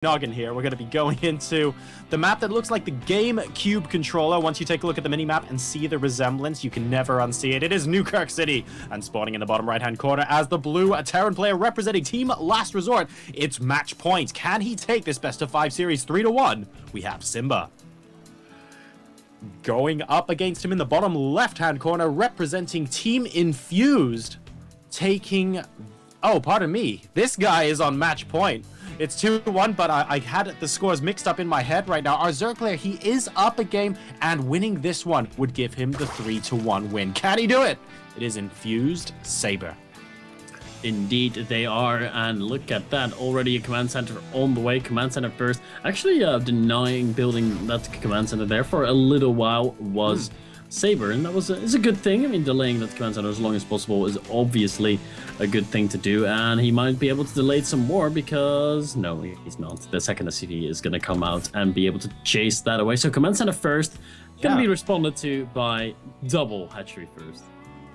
noggin here. We're going to be going into the map that looks like the GameCube controller. Once you take a look at the mini-map and see the resemblance, you can never unsee it. It is Newkirk City, and spawning in the bottom right-hand corner as the blue Terran player representing Team Last Resort. It's match point. Can he take this best-of-5 series 3-1? We have Simba. Going up against him in the bottom left-hand corner, representing Team Infused, taking... Oh, pardon me. This guy is on match point. It's 2-1, but I had the scores mixed up in my head right now. Our Zerg player, he is up a game, and winning this one would give him the 3-1 win. Can he do it? It is Infused Sabre. Indeed, they are, and look at that. Already a command center on the way. Command center first. Actually, denying building that command center there for a little while was Sabre, and that was is a good thing. I mean, delaying that command center as long as possible is obviously a good thing to do, and he might be able to delay it some more because no, he's not. The second SCV is going to come out and be able to chase that away. So command center first, going to be responded to by double hatchery first.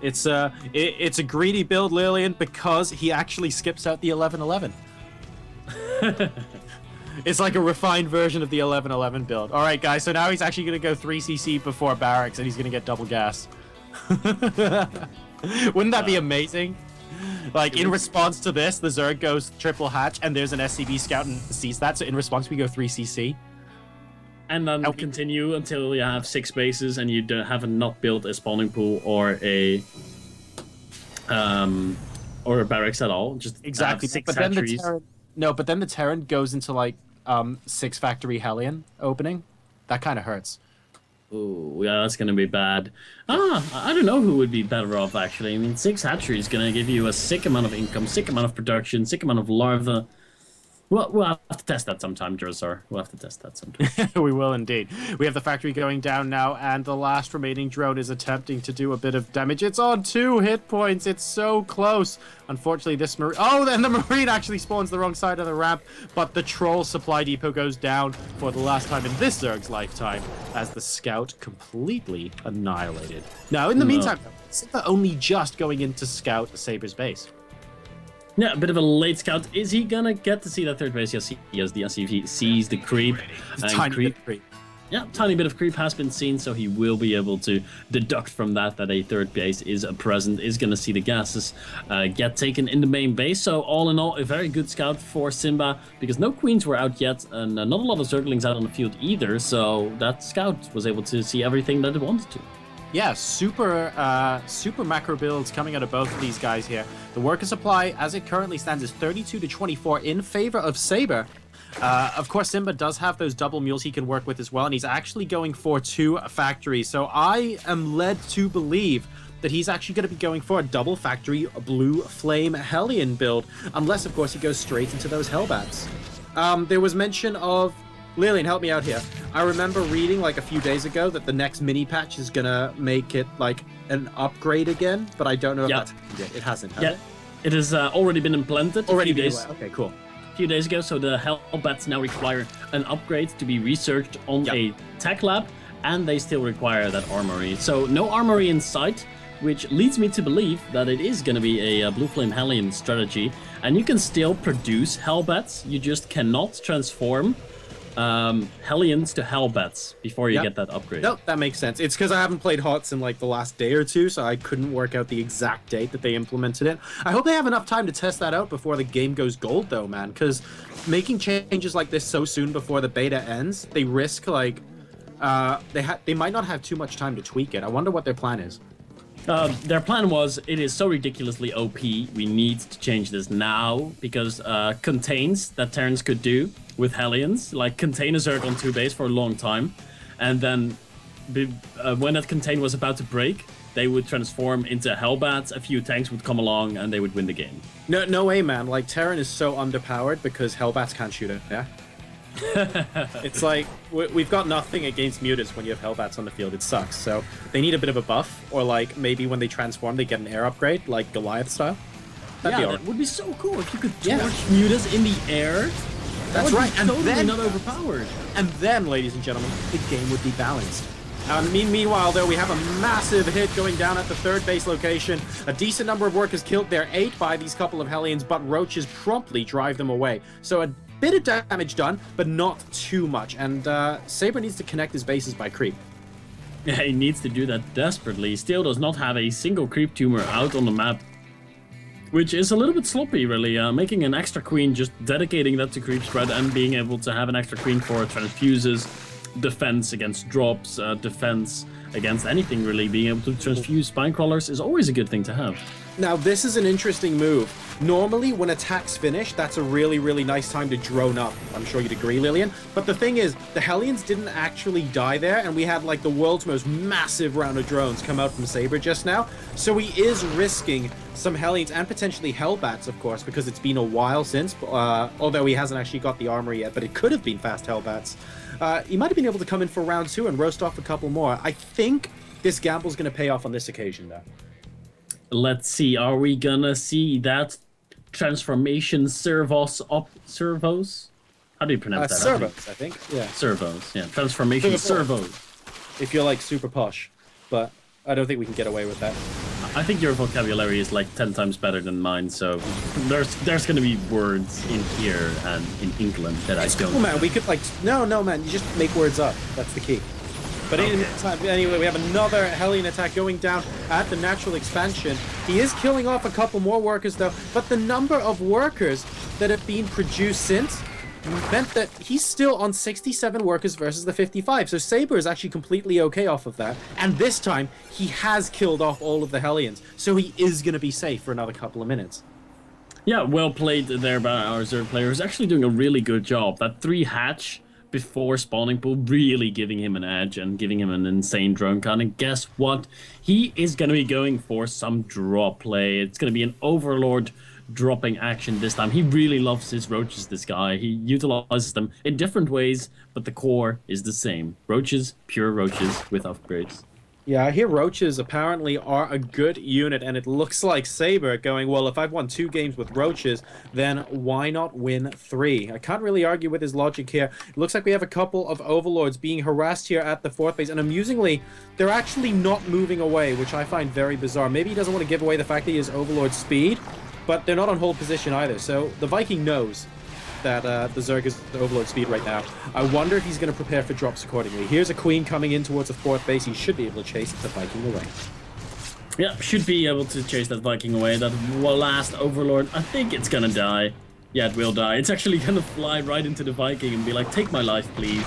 It's a greedy build, Lillian, because he actually skips out the 11-11. It's like a refined version of the 11-11 build. All right, guys, so now he's actually going to go 3cc before barracks, and he's going to get double gas. Wouldn't that be amazing? Like, in response to this, the Zerg goes triple hatch, and there's an SCV scout and sees that, so in response, we go 3cc. And then continue until you have 6 bases, and you haven't not built a spawning pool or a barracks at all. Just exactly. Six hatcheries. But then the Terran goes into, like, 6 factory Hellion opening. That kind of hurts. Ooh, yeah, that's going to be bad. I don't know who would be better off, actually. I mean, 6 hatchery is going to give you a sick amount of income, sick amount of production, sick amount of larvae. Well, we'll have to test that sometime, Drozar. We'll have to test that sometime. We will indeed. We have the factory going down now, and the last remaining drone is attempting to do a bit of damage. It's on 2 hit points. It's so close. Unfortunately, this Marine... Oh, then the Marine actually spawns the wrong side of the ramp, but the Troll supply depot goes down for the last time in this Zerg's lifetime, as the Scout completely annihilated. Now, in the meantime, Simba only just going into Scout Sabre's base. Yeah, a bit of a late scout. Is he gonna get to see that third base? Yes, he has the SCV, sees the creep. Tiny bit of creep. Yeah, tiny bit of creep has been seen, so he will be able to deduct from that a third base is present, is gonna see the gases get taken in the main base. So all in all, a very good scout for Simba, because no queens were out yet, and not a lot of zerglings out on the field either, so that scout was able to see everything that it wanted to. Yeah, super macro builds coming out of both of these guys here. The worker supply, as it currently stands, is 32-24 in favor of Sabre. Of course, Simba does have those double mules he can work with as well, and he's actually going for 2 factories. So I am led to believe that he's actually going to be going for a double factory Blue Flame Hellion build, unless, of course, he goes straight into those Hellbats. There was mention of... Lillian, help me out here. I remember reading, like, a few days ago that the next mini-patch is gonna make it, like, an upgrade again, but I don't know if that's happened yet. It hasn't, has it? It has already been implemented a few days. Okay, cool. A few days ago, so the Hellbats now require an upgrade to be researched on a tech lab, and they still require that armory. So no armory in sight, which leads me to believe that it is going to be a Blue Flame Hellion strategy, and you can still produce Hellbats, you just cannot transform Hellions to Hellbats before you get that upgrade. Nope, that makes sense. It's because I haven't played HOTS in like the last day or two, so I couldn't work out the exact date that they implemented it. I hope they have enough time to test that out before the game goes gold, though, man, because making changes like this so soon before the beta ends, they risk, like, they might not have too much time to tweak it. I wonder what their plan is. Their plan was, it is so ridiculously OP, we need to change this now, because contains that Terrans could do with Hellions, like contain a Zerg on 2 base for a long time, and then when that contain was about to break, they would transform into Hellbats, a few tanks would come along, and they would win the game. No way, man. Like, Terran is so underpowered because Hellbats can't shoot it, yeah? It's like, we've got nothing against mutants when you have Hellbats on the field. It sucks. So they need a bit of a buff, or like maybe when they transform, they get an air upgrade, like Goliath style. That would be so cool if you could torch mutants in the air. That's right. And then not overpowered. And then, ladies and gentlemen, the game would be balanced. Meanwhile, though, we have a massive hit going down at the third base location. A decent number of workers killed there, 8 by these couple of Hellions, but Roaches promptly drive them away. So a bit of damage done, but not too much. And Sabre needs to connect his bases by creep. Yeah, he needs to do that desperately. He still does not have a single creep tumor out on the map, which is a little bit sloppy, really. Making an extra queen, just dedicating that to creep spread and being able to have an extra queen for transfuses, defense against drops, defense against anything, really. Being able to transfuse spine crawlers is always a good thing to have. Now, this is an interesting move. Normally, when attacks finish, that's a really, really nice time to drone up. I'm sure you'd agree, Lillian. But the thing is, the Hellions didn't actually die there, and we had, like, the world's most massive round of drones come out from Sabre just now. So he is risking some Hellions, and potentially Hellbats, of course, because it's been a while since, although he hasn't actually got the armor yet, but it could have been fast Hellbats. He might have been able to come in for round 2 and roast off a couple more. I think this gamble's going to pay off on this occasion, though. Let's see, are we gonna see that transformation servos? How do you pronounce that? Servos, I think. Yeah. Servos, yeah. Transformation servos. If you're like super posh, but I don't think we can get away with that. I think your vocabulary is like 10 times better than mine, so there's gonna be words in here and in England that I don't. Cool, man. We could like no, man. You just make words up. That's the key. But anyway, we have another Hellion attack going down at the natural expansion. He is killing off a couple more workers, though. But the number of workers that have been produced since meant that he's still on 67 workers versus the 55. So Sabre is actually completely okay off of that. And this time, he has killed off all of the Hellions. So he is going to be safe for another couple of minutes. Yeah, well played there by our Zerg player. He's actually doing a really good job. That 3 hatch before spawning pool really giving him an edge and giving him an insane drone count. And guess what? He is going to be going for some drop play. It's going to be an Overlord dropping action this time. He really loves his roaches, this guy. He utilizes them in different ways, but the core is the same. Roaches, pure roaches with upgrades. Yeah, I hear roaches apparently are a good unit, and it looks like Sabre going, well, if I've won 2 games with roaches, then why not win 3? I can't really argue with his logic here. It looks like we have a couple of Overlords being harassed here at the 4th base, and amusingly, they're actually not moving away, which I find very bizarre. Maybe he doesn't want to give away the fact that he has Overlord speed, but they're not on hold position either, so the Viking knows that the Zerg is at Overlord speed right now. I wonder if he's going to prepare for drops accordingly. Here's a Queen coming in towards the 4th base. He should be able to chase the Viking away. Yeah, should be able to chase that Viking away. That last Overlord, I think it's going to die. Yeah, it will die. It's actually going to fly right into the Viking and be like, take my life, please.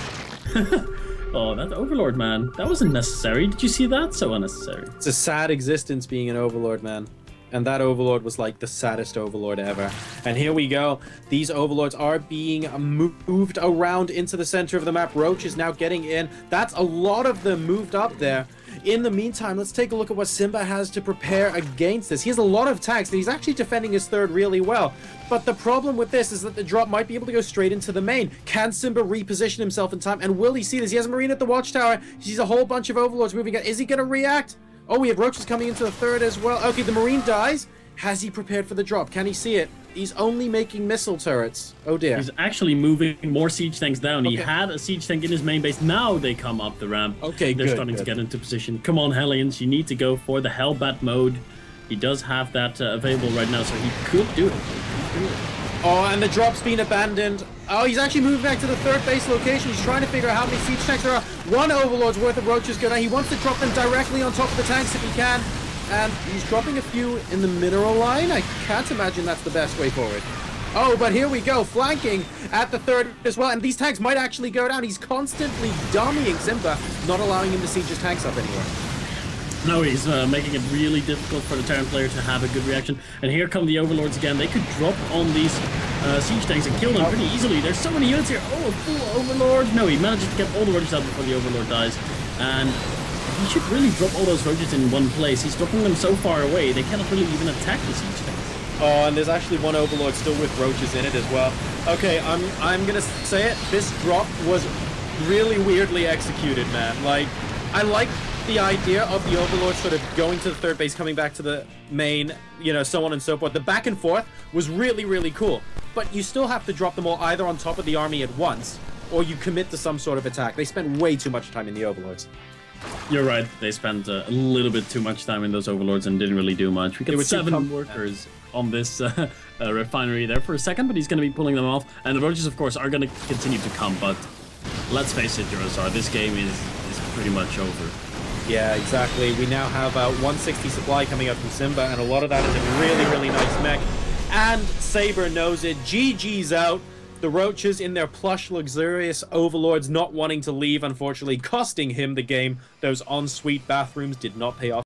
Oh, that Overlord, man. That wasn't necessary. Did you see that? So unnecessary. It's a sad existence being an Overlord, man. And that Overlord was like the saddest Overlord ever. And here we go. These Overlords are being moved around into the center of the map. Roach is now getting in. That's a lot of them moved up there. In the meantime, let's take a look at what Simba has to prepare against this. He has a lot of tanks, and he's actually defending his 3rd really well. But the problem with this is that the drop might be able to go straight into the main. Can Simba reposition himself in time? And will he see this? He has a Marine at the Watchtower. He sees a whole bunch of Overlords moving out. Is he going to react? Oh, we have roaches coming into the 3rd as well. Okay, the Marine dies. Has he prepared for the drop? Can he see it? He's only making missile turrets. Oh dear. He's actually moving more siege tanks down. Okay. He had a siege tank in his main base. Now they come up the ramp. Okay, They're starting to get into position. Come on, Hellions. You need to go for the Hellbat mode. He does have that available right now, so he could do it. Oh, and the drop's been abandoned. Oh, he's actually moving back to the 3rd base location. He's trying to figure out how many siege tanks there are. 1 Overlord's worth of roaches go down. He wants to drop them directly on top of the tanks if he can. And he's dropping a few in the mineral line. I can't imagine that's the best way forward. Oh, but here we go, flanking at the 3rd as well. And these tanks might actually go down. He's constantly dummying Simba, not allowing him to siege his tanks up anywhere. No, he's making it really difficult for the Terran player to have a good reaction. And here come the Overlords again. They could drop on these siege tanks and kill them pretty easily. There's so many units here. Oh, a full Overlord. No, he manages to get all the roaches out before the Overlord dies. And he should really drop all those roaches in one place. He's dropping them so far away, they cannot really even attack the siege tanks. Oh, and there's actually 1 Overlord still with roaches in it as well. Okay, I'm gonna say it. This drop was really weirdly executed, man. Like, I like the idea of the Overlord sort of going to the 3rd base, coming back to the main, you know, so on and so forth. The back and forth was really, really cool. But you still have to drop them all either on top of the army at once, or you commit to some sort of attack. They spend way too much time in the Overlords. You're right. They spent a little bit too much time in those overlords and didn't really do much. We got 7 workers on this refinery there for a second, but he's going to be pulling them off. And the roaches, of course, are going to continue to come. But let's face it, Durosar, this game is pretty much over. Yeah, exactly. We now have 160 supply coming out from Simba, and a lot of that is a really, really nice mech. And Sabre knows it. GG's out. The roaches in their plush, luxurious overlords not wanting to leave, unfortunately, costing him the game. Those ensuite bathrooms did not pay off.